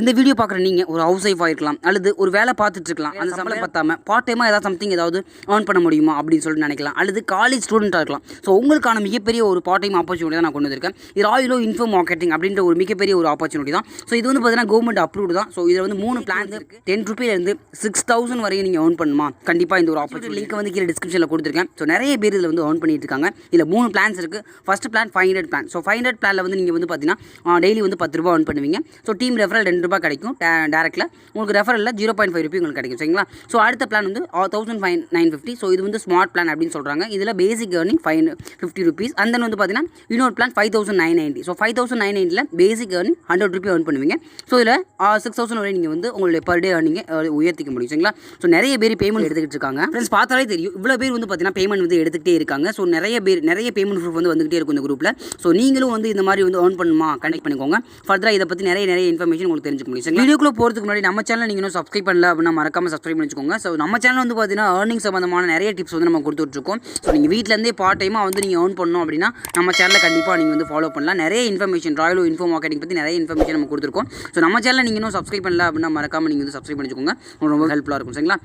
இந்த வீடியோ பார்க்குற நீங்கள் ஒரு ஹவுஸ் ஒய்ஃபாக இருக்கலாம் அல்லது ஒரு வேலை பார்த்துட்டு இருக்கலாம். அந்த சம்பளம் பார்த்தாம பார்ட் டைமாக ஏதாவது சம்திங் ஏதாவது ஏர்ன் பண்ண முடியுமா அப்படின்னு சொல்லிட்டு நினைக்கலாம். அல்லது காலேஜ் ஸ்டூடெண்ட்டாக இருக்கலாம். ஸோ உங்களுக்கான மிகப்பெரிய ஒரு பார்ட் டைம் ஆப்பர்ச்சுனிட்டி தான் நான் கொண்டு வந்திருக்கேன். இது ராயலோ இன்ஃபோ மார்க்கெட்டிங் அப்படின்ற ஒரு மிகப்பெரிய ஒரு ஆப்பர்ச்சுனிட்டி தான். ஸோ இது வந்து பார்த்தீங்கன்னா கவர்மெண்ட் அப்ரூவ்டு தான். ஸோ இதில் வந்து 3 பிளான்ஸ் இருக்குது. 10 ரூபீலேருந்து 6000 வரையும் நீங்கள் ஏர்ன் பண்ணுமா? கண்டிப்பாக இந்த ஒரு ஆப்பர்ச்சுனிட்டி லிங்க் வந்து கீழே டிஸ்கிரிப்ஷனில் கொடுத்துருக்கேன். ஸோ நிறைய பேர் இதில் வந்து ஏர்ன் பண்ணிட்டு இருக்காங்க. இதில் 3 பிளான்ஸ் இருக்குது. First plan 500 plan. ஸோ 500 பிளானில் வந்து நீங்கள் வந்து பார்த்தீங்கன்னா டெய்லி வந்து 10 ரூபா ஏர்ன் பண்ணுவீங்க. ஸோ டீம் ரெஃபரல் 2 ரூபா கிடைக்கும். டேரக்டில் உங்களுக்கு ரெஃபரலில் 0.5 ரூபி உங்களுக்கு கிடைக்கும். சரிங்களா? ஸோ அடுத்த பிளான் வந்து 1950. ஸோ இது வந்து ஸ்மார்ட் பிளான் அப்படின்னு சொல்கிறாங்க. இதில் பேசிக் ஏர்னிங் 550 ருபீஸ். அந்த வந்து பார்த்தீங்கன்னா இன்னொரு பிளான் 5990. ஸோ 5990 பேசிக் ஏர்னிங் 100 ரூபி ஏர்ன் பண்ணுவீங்க. ஸோ இதில் 6000 வரை நீங்கள் வந்து உங்களுடைய பர் டே ஏர்னிங்கை உயர்த்திக்க முடியும். சரிங்களா? ஸோ நிறைய பேர் பேமெண்ட் எடுத்துக்கிட்டு இருக்காங்க. ஃப்ரெண்ட்ஸ் பார்த்தாலே தெரியும் இவ்வளோ பேர் வந்து பார்த்தீங்கன்னா பேமெண்ட் வந்து எடுத்துகிட்டே இருக்காங்க. ஸோ நிறைய பேமெண்ட் ப்ரூஃப் வந்து வந்துகிட்டே இருக்கும் இந்த குரூப்பில். ஸோ நீங்களும் வந்து இந்த மாதிரி வந்து ஏர்ன் பண்ணுமா கனெக்ட் பண்ணிக்கோங்க. ஃபர்தராக இதை பற்றி நிறைய இன்ஃபர்மேஷன் உங்களுக்கு தெரிஞ்சுக்க முடியும். வீடியோக்குள்ளே போகிறதுக்கு முன்னாடி நம்ம சேனல் நீங்கள் இன்னும் சப்ஸ்கிரைப் பண்ணல அப்படின்னா மறக்காம சப்ஸ்கிரைப் பண்ணி வச்சுக்கோங்க. ஸோ நம்ம சேனல் வந்து பார்த்தீங்கன்னா ஏர்னிங் சம்பந்தமான நிறைய டிப்ஸ் வந்து நம்ம கொடுத்துட்ருக்கோம். ஸோ நீங்கள் வீட்டிலேருந்தே பார்ட் டைமாக வந்து நீங்கள் ஏர்ன் பண்ணணும் அப்படின்னா நம்ம சேனலில் கண்டிப்பாக நீங்கள் வந்து ஃபாலோ பண்ணலாம். நிறைய இன்ஃபர்மேஷன் ராயலோ இன்ஃபோ மார்க்கெட்டிங் பற்றி நிறைய இன்ஃபர்மேஷன் நம்ம கொடுத்துருக்கோம். ஸோ நம்ம சேனலில் நீங்கள் இன்னும் சப்ஸ்கிரைப் பண்ணல அப்படின்னா மறக்காம நீங்கள் வந்து சப்ஸ்கிரைப் பண்ணிக்கோங்க. ரொம்ப ஹெல்ப்ஃபுல்லாக இருக்கும். சரிங்களா?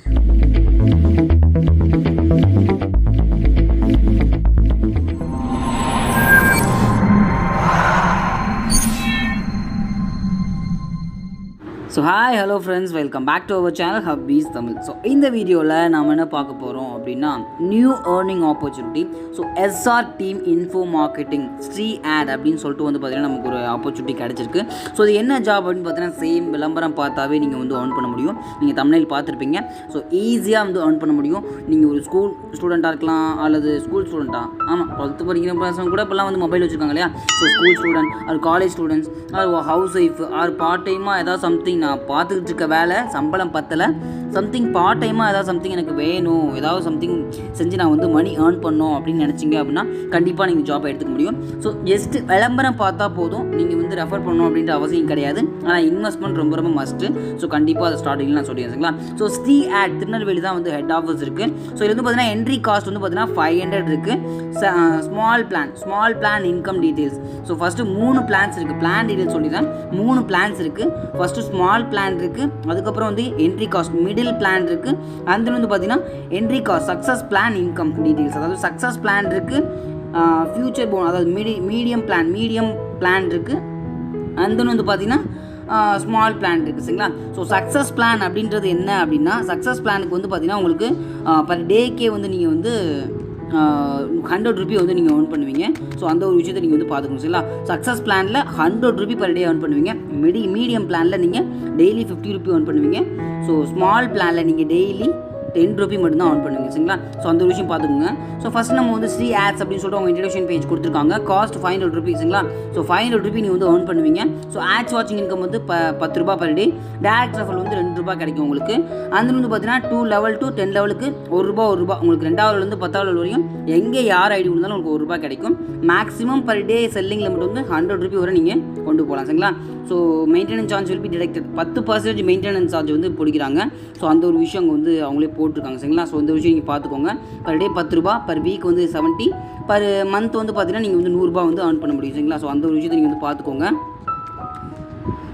So hi hello friends, welcome back to our channel Happies Tamil. So இந்த வீடியோவில் நாம் என்ன பார்க்க போகிறோம் அப்படின்னா new earning opportunity. So SR team info marketing ஸ்ட்ரீ ஆட் அப்படின்னு சொல்லிட்டு வந்து பார்த்தீங்கன்னா நமக்கு ஒரு ஆப்பர்ச்சுனிட்டி கிடச்சிருக்கு. ஸோ இது என்ன ஜாப் அப்படின்னு பார்த்தீங்கன்னா சேம் விளம்பரம் பார்த்தாவே நீங்கள் வந்து ஏர்ன் பண்ண முடியும். நீங்கள் தமிழில் பார்த்துருப்பீங்க. ஸோ ஈஸியாக வந்து ஏர்ன் பண்ண முடியும். நீங்கள் ஒரு ஸ்கூல் ஸ்டூடெண்ட்டாக இருக்கலாம் அல்லது ஸ்கூல் ஸ்டூடெண்ட்டாக ஆமாம் 12th படிக்கிற பசங்க கூட இப்போலாம் வந்து மொபைல் வச்சுருக்காங்க இல்லையா? ஸோ ஸ்கூல் ஸ்டூடெண்ட் அது காலேஜ் ஸ்டூடெண்ட்ஸ் அது ஹவுஸ் ஒய்ஃப் ஆர் பார்ட் டைமாக ஏதாவது சம்திங் நான் பார்த்துக்கிட்டு இருக்க வேலை சம்பளம் பத்தலை, சம்திங் பார்ட் டைமாக ஏதாவது சம்திங் எனக்கு வேணும், ஏதாவது சம்திங் செஞ்சு நான் வந்து மணி ஏர்ன் பண்ணோம் அப்படின்னு நினச்சிங்க அப்படின்னா கண்டிப்பாக நீங்கள் ஜாப் எடுத்துக்க முடியும். ஸோ ஜஸ்ட் விளம்பரம் பார்த்தா போதும், நீங்கள் வந்து ரெஃபர் பண்ணணும் அப்படின்ற அவசியம் கிடையாது. ஆனால் இன்வெஸ்ட்மெண்ட் ரொம்ப மஸ்ட்டு. ஸோ கண்டிப்பாக அதை ஸ்டார்டிங்கில் நான் சொல்லிடுறேங்களா? ஸோ ஸ்ட்ரீ ஆட் திருநெல்வேலி தான் வந்து ஹெட் ஆஃபீஸ் இருக்குது. ஸோ இது வந்து பார்த்தீங்கன்னா என்ட்ரி காஸ்ட் வந்து பார்த்தீங்கன்னா 500 இருக்குது. Small plan income details. So first 3 plans இருக்குது. பிளான் டீட்டெயில்ஸ் சொல்லிடுறேன். 3 பிளான்ஸ் இருக்குது. ஃபஸ்ட்டு ஸ்மால் பிளான் இருக்குது. அதுக்கப்புறம் வந்து என்ட்ரி காஸ்ட் மிடில் பிளான் இருக்குது. அந்த வந்து பார்த்தீங்கன்னா entry cost success plan income details. அதாவது சக்ஸஸ் பிளான் இருக்குது. ஃபியூச்சர் போன் அதாவது மீடியம் பிளான் இருக்குது. அந்த வந்து பார்த்தீங்கன்னா ஸ்மால் பிளான் இருக்குது. சரிங்களா? ஸோ சக்ஸஸ் பிளான் அப்படின்றது என்ன அப்படின்னா சக்ஸஸ் பிளானுக்கு வந்து பார்த்தீங்கன்னா உங்களுக்கு பர் டேக்கே வந்து நீங்கள் வந்து 100 ரூபி வந்து நீங்கள் ஏர்ன் பண்ணுவீங்க. ஸோ அந்த ஒரு விஷயத்தை நீங்கள் வந்து பார்த்துக்கணும். சரிங்களா? சக்ஸஸ் பிளானில் 100 ரூபி பர் டே ஏர்ன் பண்ணுவீங்க. மீடியம் பிளானில் நீங்கள் டெய்லி 50 ரூபி ஏர்ன் பண்ணுவீங்க. ஸோ ஸ்மால் பிளானில் நீங்கள் டெய்லி 10 ரூபி மட்டும்தான் ஏர்ன் பண்ணுவீங்க. சரிங்களா? ஸோ அந்த ஒரு விஷயம் பார்த்துக்கோங்க. ஸோ ஃபஸ்ட் நம்ம வந்து ஸ்ட்ரீ ஆட்ஸ் அப்படின்னு சொல்லிட்டு அவங்க இன்ட்ரடக்ஷன் பேஜ் கொடுத்துருக்காங்க. Cost 500 rupees. சரிங்களா? ஸோ 500 ரூபி நீங்கள் வந்து ஏர்ன் பண்ணுவீங்க. ஸோ ஆட்ஸ் வாட்சிங் இன்கம் வந்து 10 ரூபா பர் டே. டேரக்ட் ரெஃபரல் வந்து 2 ரூபா கிடைக்கும் உங்களுக்கு. அந்த வந்து பார்த்தீங்கன்னா 2 லெவல் டு 10 லெவலுக்கு 1 ரூபா உங்களுக்கு 2வது 10வது லெவல் வரையும் எங்கே யார் ஐடி கொடுத்தாலும் உங்களுக்கு 1 ரூபா கிடைக்கும். Maximum per day selling limit வந்து 100 ரூபி வரை நீங்கள் கொண்டு போகலாம். சரிங்களா? So maintenance charge will be detected. 10% maintenance charge வந்து பிடிக்கிறாங்க. ஸோ அந்த ஒரு விஷயம் அங்கே வந்து அவங்களே போட்டிருக்காங்க. சரிங்களா? ஸோ இந்த விஷயம் நீங்கள் பார்த்துக்கோங்க. பர் டே 10 ரூபா, பர் வீக் வந்து 70, பர் மந்த் வந்து பார்த்தீங்கன்னா நீங்கள் வந்து 100 ரூபா வந்து ஏர்ன் பண்ண முடியும். சரிங்களா? ஸோ அந்த ஒரு விஷயத்தை நீங்கள் வந்து பார்த்துக்கோங்க.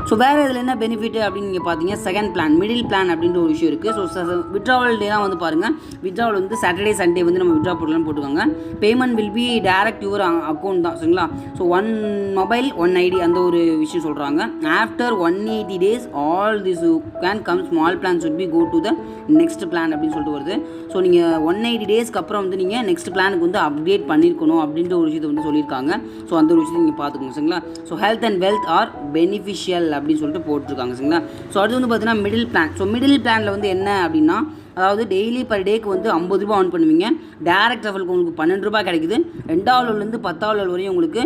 ஸோ வேறு இதில் என்ன பெனிஃபிட் அப்படின்னு நீங்கள் பார்த்தீங்க செகண்ட் பிளான் மிடில் பிளான் அப்படின்ற ஒரு விஷயம் இருக்குது. ஸோ விட்ராவல் டே தான் வந்து பாருங்கள். விட்ராவல் வந்து சாட்டர்டே சண்டே வந்து நம்ம விட்ரா போடலாம்னு போட்டுக்கோங்க. Payment will be direct your account தான். சரிங்களா? ஸோ 1 மொபைல் 1 ஐடி அந்த ஒரு விஷயம் சொல்கிறாங்க. After 180 days all this can come small plans would be go to the next plan அப்படின்னு சொல்லிட்டு வருது. ஸோ நீங்கள் 180 daysக்கு அப்புறம் வந்து நீங்கள் நெக்ஸ்ட் பிளானுக்கு வந்து அப்டேட் பண்ணியிருக்கணும் அப்படின்ற ஒரு விஷயத்தை வந்து சொல்லியிருக்காங்க. ஸோ அந்த ஒரு விஷயத்தை நீங்கள் பார்த்துக்கோங்க. சரிங்களா? So health and wealth or beneficial அப்படின்னு சொல்லிட்டு போட்டிருக்காங்க. சரிங்களா? ஸோ அடுத்து வந்து பார்த்தீங்கன்னா மிடில் பிளான். ஸோ மிடில் பிளானில் வந்து என்ன அப்படின்னா அதாவது டெய்லி பர் டேக்கு வந்து 50 ரூபா ஏர்ன் பண்ணுவீங்க. டேரக்ட் ரெஃபரலுக்கு உங்களுக்கு 12 ரூபா கிடைக்குது. 2வது லெவல்லேருந்து 10வது லெவல் வரையும் உங்களுக்கு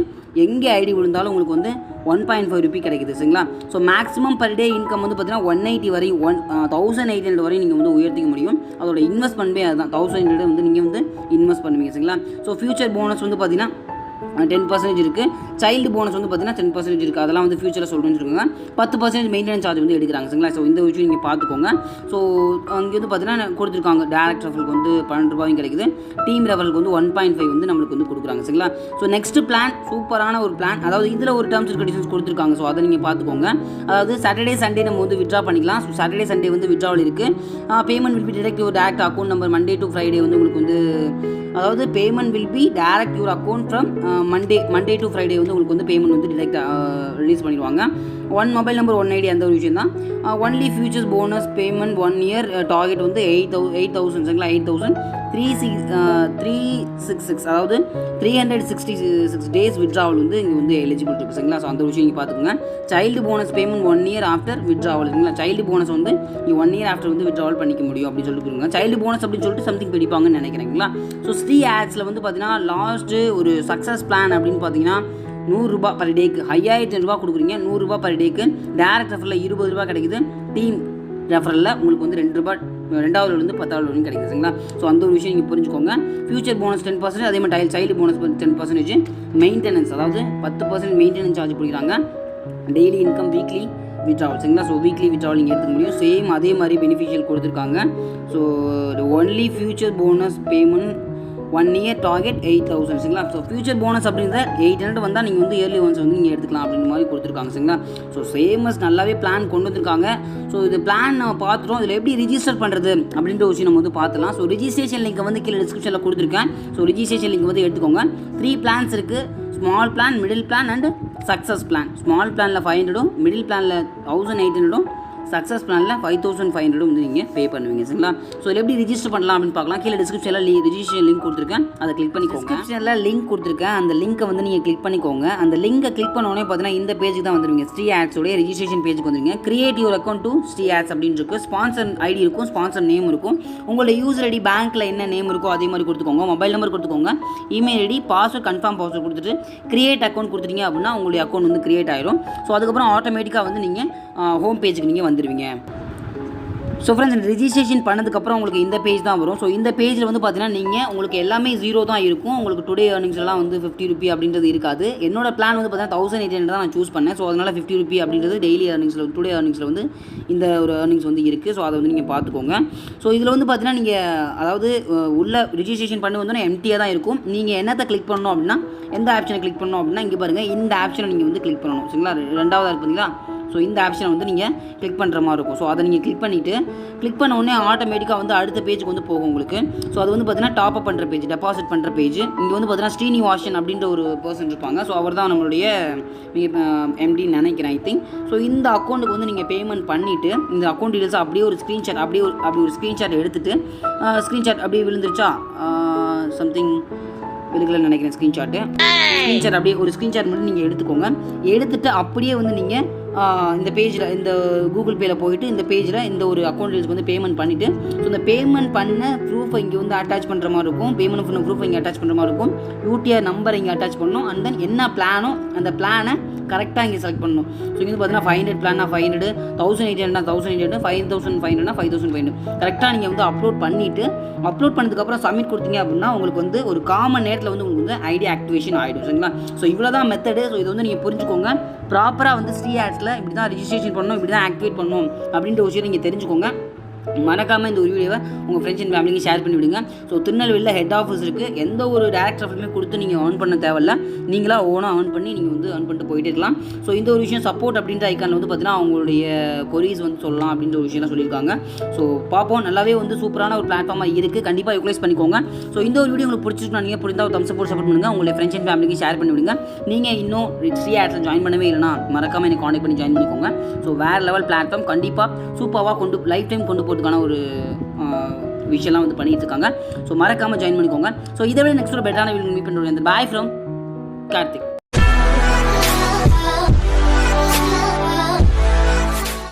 எங்கே ஐடி விழுந்தாலும் உங்களுக்கு வந்து 1.5 ரூபி கிடைக்குது. சரிங்களா? So maximum per day income வந்து பார்த்தீங்கன்னா 180 வரையும் 1800 வரையும் நீங்கள் வந்து உயர்த்திக்க முடியும். அதோட இன்வெஸ்ட்மெண்ட்டே அதுதான். 1800 வந்து நீங்கள் வந்து இன்வெஸ்ட் பண்ணுவீங்க. சரிங்களா? ஸோ ஃபியூச்சர் போனஸ் வந்து பார்த்தீங்கன்னா 10% இருக்குது. சைல்டு போனஸ் வந்து பார்த்தீங்கன்னா 10% இருக்குது. அதெல்லாம் வந்து ஃபியூச்சரில் சொல்கிறேன்னு சொல்லுங்க. 10% மெயின்டெனன்ஸ் சார்ஜ் வந்து எடுக்கிறாங்க சரிங்களா. ஸோ இந்த விஷயம் நீங்கள் பார்த்துக்கோங்க. ஸோ அங்கே வந்து பார்த்தீங்கன்னா கொடுத்துருக்காங்க டேரக்ட் ரெஃபருக்கு வந்து 12 ரூபாயும் கிடைக்குது. டீம் ரெஃபருக்கு வந்து 1.5 வந்து நம்மளுக்கு வந்து கொடுக்குறாங்க சரிங்களா. ஸோ நெக்ஸ்ட் பிளான் சூப்பரான ஒரு பிளான். அதாவது இதில் ஒரு டேர்ம்ஸ் அண்ட் கண்டிஷன்ஸ் கொடுத்துருக்காங்க. ஸோ அதை நீங்கள் பார்த்துக்கோங்க. அதாவது சாட்டர்டே சண்டே நம்ம வந்து வித்ட்ரா பண்ணிக்கலாம். ஸோ சாட்டர்டே சண்டே வந்து வித்ட்ராவல் இருக்குது. Payment will be direct your direct account number Monday to Friday வந்து உங்களுக்கு வந்து அதாவது payment will be direct your account from Monday to Friday வந்து உங்களுக்கு வந்து பேமெண்ட் வந்து டிரெக்ட் ரிலீஸ் பண்ணிடுவாங்க. 1 மொபைல் நம்பர் 1 ஐடி அந்த ஒரு விஷயம் தான். Only futures bonus payment 1 year target வந்து 8,000 சரிங்களா. 8,366 அதாவது 366 டேஸ் வித்ட்ராவல் வந்து இங்கே வந்து எலிஜிபிள் இருக்குது சரிங்களா. ஸோ அந்த விஷயம் நீங்கள் பார்த்துக்கோங்க. Child bonus payment 1 year after withdrawal சரிங்களா. சைல்டு போனஸ் வந்து நீங்கள் 1 இயர் ஆஃப்டர் வந்து வித்ட்ராவல் பண்ணிக்க முடியும் அப்படின்னு சொல்லிட்டு சைல்டு போனஸ் அப்படின்னு சொல்லிட்டு சம்திங் பிடிப்பாங்கன்னு நினைக்கிறீங்களா. ஸோ ஸ்ரீ ஆட்ஸில் வந்து பார்த்தீங்கன்னா லாஸ்ட்டு ஒரு சக்ஸஸ் பிளான் அப்படின்னு பார்த்தீங்கன்னா 100 ரூபா பர் டேக்கு 5,000 ரூபா கொடுக்குறீங்க. 100 ரூபா பர் டேக்கு டேரக்ட் ரெஃபரில் 20 ரூபா கிடைக்குது. டீம் ரெஃபரில் உங்களுக்கு வந்து 2 ரூபா 2வது வந்து 10வது வரைக்கும் கிடைக்குது சரிங்களா. ஸோ அந்த ஒரு விஷயம் நீங்கள் புரிஞ்சுக்கோங்க. ஃபியூச்சர் போனஸ் 10%, அதே மாதிரி சைல்டு போனஸ் 10%, மெயின்டெனன்ஸ் அதாவது 10% மெயின்டெனன்ஸ் சார்ஜ் பிடிக்கிறாங்க. டெய்லி இன்கம் வீக்லி வித்ட்ராவல் சரிங்களா. ஸோ வீக்லி வித்ட்ராவல் நீங்கள் எடுத்துக்க முடியும். சேம் அதே மாதிரி பெனிஃபிஷியல் கொடுத்துருக்காங்க. So only future bonus payment 1 year target 8,000 சரிங்களா. ஸோ ஃபியூச்சர் போனஸ் அப்படின்ற 800 வந்தால் நீங்கள் வந்து இயர்லி ஒன்ஸ் வந்து நீங்கள் எடுத்துக்கலாம் அப்படின்ற மாதிரி கொடுத்துருக்காங்க சரிங்களா. ஸோ சேமஸ் நல்லாவே பிளான் கொண்டு வந்திருக்காங்க. ஸோ இது பிளான் நம்ம பார்த்துட்டோம். இதில் எப்படி ரிஜிஸ்டர் பண்ணுறது அப்படின்ற விஷயம் நம்ம வந்து பார்த்துலாம். ஸோ ரிஜிஸ்ட்ரேஷன் லிங்க் வந்து கீழே டிஸ்கிரிப்ஷனில் கொடுத்துருக்கேன். ஸோ ரிஜிஸ்ட்ரேஷன் லிங்க் வந்து எடுத்துக்கோங்க. 3 பிளான்ஸ் இருக்குது. Small plan, middle plan and success plan. Small பிளானில் 500, மிடில் பிளானில் 1,800, சக்ஸஸ் பிளானில் 5,500 வந்து நீங்கள் பே பண்ணுவீங்க சரிங்களா. ஸோ இதில் எப்படி ரிஜிஸ்டர் பண்ணலாம் அப்படின்னு பார்க்கலாம். கீழே டிஸ்கிரிப்ஷனில் ரிஜிஸ்ட்ரேஷன் லிங்க் கொடுத்துருக்கேன். அதை கிளிக் பண்ணிக்கோங்க. டிஸ்கிரிப்ஷனில் லிங்க் கொடுத்துருக்கேன். அந்த லிங்க்கை வந்து நீங்கள் கிளிக் பண்ணிக்கோங்க. அந்த லிங்கை கிளிக் பண்ணோடனே பார்த்தீங்கன்னா இந்த பேஜுக்கு தான் வந்துடுவீங்க. ஸ்ரீ ஆட்ஸோடைய ரிஜிஸ்ட்ரேஷன் பேஜுக்கு வந்துடுவீங்க. Create your account to Sri ads அப்படின்னு இருக்குது. ஸ்பான்சர் ஐடி இருக்கும், ஸ்பான்சர் நேம் இருக்கும். உங்களோட யூசர் ஐடி பேங்க்கில் என்ன நேம் இருக்கோ அதே மாதிரி கொடுத்துக்கோங்க. மொபைல் நம்பர் கொடுத்துக்கோங்க. Email ID, password, confirm password கொடுத்துட்டு கிரியேட் அக்கௌண்ட் கொடுத்துட்டீங்க அப்படின்னா உங்களுடைய அக்கௌண்ட் வந்து கிரியேட் ஆயிடும். ஸோ அதுக்கப்புறம் ஆட்டோமேட்டிக்காக வந்து நீங்கள் ஹோம் பேஜுக்கு நீங்கள் வந்துடுவீங்க. ஸோ ஃப்ரெண்ட்ஸ் ரிஜிஸ்ட்ரேஷன் பண்ணதுக்கப்புறம் உங்களுக்கு இந்த பேஜ் தான் வரும். ஸோ இந்த பேஜில் வந்து பார்த்தீங்கன்னா நீங்கள் உங்களுக்கு எல்லாமே 0 தான் இருக்கும். உங்களுக்கு டுடே ஏர்னிங்ஸ்லாம் வந்து 50 ரூபி அப்படின்றது இருக்காது. என்னோட பிளான் வந்து பார்த்தீங்கன்னா 1,800 தான் நான் சூஸ் பண்ணேன். ஸோ அதனால் 50 ரூபி அப்படின்றது டெய்லி ஏர்னிங்ஸில் டுடே ஏர்னிங்ஸில் வந்து இந்த ஒரு ஏர்னிங்ஸ் வந்து இருக்குது. ஸோ அதை வந்து நீங்கள் பார்த்துக்கோங்க. ஸோ இதில் வந்து பார்த்தீங்கன்னா நீங்கள் அதாவது உள்ள ரிஜிஸ்ட்ரேஷன் பண்ணி வந்தோன்னா எம்டியாக தான் இருக்கும். நீங்கள் என்னத்தை கிளிக் பண்ணணும் அப்படின்னா எந்த ஆப்ஷனை கிளிக் பண்ணணும் அப்படின்னா இங்கே பாருங்கள் இந்த ஆப்ஷனை நீங்கள் வந்து கிளிக் பண்ணணும் சரிங்களா. 2வது பார்த்தீங்களா. ஸோ இந்த ஆப்ஷனை வந்து நீங்கள் கிளிக் பண்ணுற மாதிரி இருக்கும். ஸோ அதை நீங்கள் கிளிக் பண்ணிவிட்டு கிளிக் பண்ண உடனே ஆட்டோமேட்டிக்காக வந்து அடுத்த பேஜுக்கு வந்து போகும் உங்களுக்கு. ஸோ அது வந்து பார்த்தீங்கன்னா டாப் அப் பண்ணுற பேஜ், டெபாசிட் பண்ணுற பேஜ். இங்கே வந்து பார்த்தீங்கன்னா ஸ்ரீனிவாசன் அப்படின்ற ஒரு பர்சன் இருப்பாங்க. ஸோ அவர் தான் நம்மளுடைய எம்டின்னு நினைக்கிறேன் ஐ திங்க். ஸோ இந்த அக்கௌண்ட்டுக்கு வந்து நீங்கள் பேமெண்ட் பண்ணிவிட்டு இந்த அக்கௌண்ட் டீடைல்ஸ் அப்படியே ஒரு ஸ்க்ரீன்ஷாட் அப்படி ஒரு ஸ்க்ரீன்ஷாட் எடுத்துகிட்டு ஸ்க்ரீன்ஷாட் அப்படியே விழுந்துருச்சா சம்திங் விழுக்கலன்னு நினைக்கிறேன். ஸ்க்ரீன்ஷாட் அப்படியே ஒரு ஸ்க்ரீன்ஷாட் மட்டும் நீங்கள் எடுத்துக்கோங்க. எடுத்துகிட்டு அப்படியே வந்து நீங்கள் இந்த பேஜில் இந்த கூகுள் பேயில் போயிட்டு இந்த பேஜில் இந்த ஒரு அக்கௌண்ட் டீல்ஸ்க்கு வந்து பேமெண்ட் பண்ணிவிட்டு ஸோ இந்த பேமெண்ட் பண்ண ப்ரூஃபை இங்கே வந்து அட்டாச் பண்ணுற மாதிரி இருக்கும். பேமெண்ட் பண்ண ப்ரூஃபை இங்கே அட்டாச் பண்ணுற மாதிரி இருக்கும். யூடிஆர் நம்பர் இங்கே அட்டாச் பண்ணணும். அண்ட் தென் என்ன பிளானோ அந்த பிளானை கரெக்டாக இங்கே செலக்ட் பண்ணணும். ஸோ இங்கே பார்த்தீங்கன்னா 500 பிளானா 500, 1,800 1,800, 5,500 5,500 கரெக்டாக நீங்கள் வந்து அப்லோட் பண்ணிவிட்டு அப்லோட் பண்ணதுக்கப்புறம் சப்மிட் கொடுத்தீங்க அப்படின்னா உங்களுக்கு வந்து ஒரு காமன் நேரத்தில் வந்து உங்களுக்கு வந்து ஐடி ஆக்டிவேஷன் ஆகிடும் சரிங்களா. ஸோ இவ்வளோ தான் மெத்தடு. ஸோ இது வந்து நீங்கள் புரிஞ்சுக்கோங்க. ப்ராப்பராக வந்து ஸ்ரீ ஆட்ஸில் இப்படி தான் ரிஜிஸ்ட்ரேஷன் பண்ணணும், இப்படி தான் ஆக்டிவேட் பண்ணணும் அப்படின்ற விஷயம் நீங்கள் தெரிஞ்சுக்கோங்க. மறக்காமல் இந்த ஒரு வீடியோவை உங்கள் ஃப்ரெண்ட்ஸ் அண்ட் ஃபேமிலிக்கு ஷேர் பண்ணிவிடுங்க. ஸோ திருநெல்வேலியில் ஹெட் ஆஃபீஸ் இருக்குது. எந்த ஒரு டேரக்ட் ரெஃபருமே கொடுத்து நீங்கள் ஏர்ன் பண்ண தேவையில்ல. நீங்களாக ஓனாக ஏர்ன் பண்ணி நீங்கள் வந்து ஏர்ன் பண்ணிட்டு போயிட்டே இருக்கலாம். ஸோ இந்த ஒரு விஷயம் சப்போர்ட் அப்படின்ற ஐக்கானில் வந்து பார்த்தீங்கன்னா அவங்களுடைய கொரீஸ் வந்து சொல்லலாம் அப்படின்ற ஒரு விஷயம் சொல்லியிருக்காங்க. ஸோ பார்ப்போம். நல்லாவே வந்து சூப்பரான ஒரு பிளாட்ஃபார்மாக இருக்குது. கண்டிப்பாக யூட்டிலைஸ் பண்ணிக்கோங்க. ஸோ இந்த ஒரு வீடியோ உங்களுக்கு பிடிச்சிருக்கா நீங்கள் புரிந்தால் தம்ஸ் சப்போர்ட் பண்ணுங்கள். உங்களுடைய ஃப்ரெண்ட்ஸ் அண்ட் ஃபேமிலிக்கு ஷேர் பண்ணிவிடுங்க. நீங்கள் இன்னும் ஸ்ரீ ஆட்ஸில் ஜாயின் பண்ணவே இல்லைனா மறக்காமல் எனக்கு காண்டாக்ட் பண்ணி ஜாயின் பண்ணிக்கோங்க. ஸோ வேறு லெவல் பிளாட்ஃபார்ம் கண்டிப்பாக சூப்பராக லைஃப் டைம் கொண்டு போகிறதுக்கான ஒரு விஷயம்லாம் வந்து பண்ணிட்டு இருக்காங்க. ஸோ மறக்காமல் ஜாயின் பண்ணிக்கோங்க. ஸோ இதை விட நெக்ஸ்ட் ஒரு பெட்டரான வீடியோ மீட் பண்ணுறோம். Bye from Karthik.